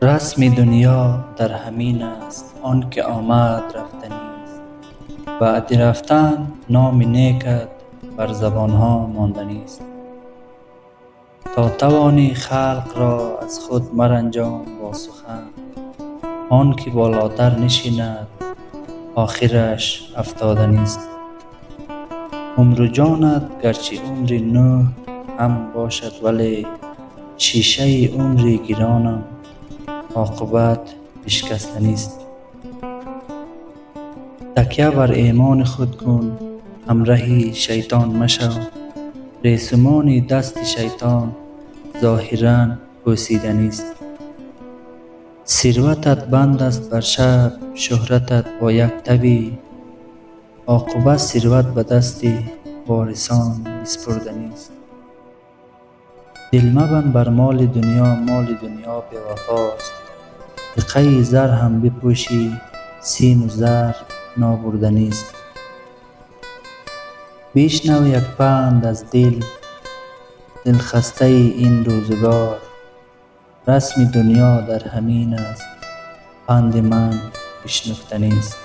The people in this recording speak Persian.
رسم دنیا در همین است، آن که آمد رفتنی است. بعد رفتن نام نیکت بر زبانها ماندنی است. تا توانی خلق را از خود مرنجان با سخن، آن که بالاتر نشیند آخرش افتادنی است. عمر و جانت گرچه عمر نوح هم باشد، ولی شیشه عمر گرانم عاقبت بشکستنی است. تکیه بر ایمان خود کن، همره شیطان مشو. ریسمان دست شیطان ظاهرا بوسیدنی است. ثروتت بند است بر شب، شهرتت با یک تبی. عاقبت ثروت به دست وارثان بسپردنی است. دل مبند بر مال دنیا، مال دنیا بی وفاست. به قی زر هم بپوشی، سیم و زر نابردنی است. بشنو یک پند از دل خسته این روزگار. رسم دنیا در همین است، پند من بشنفتنی است.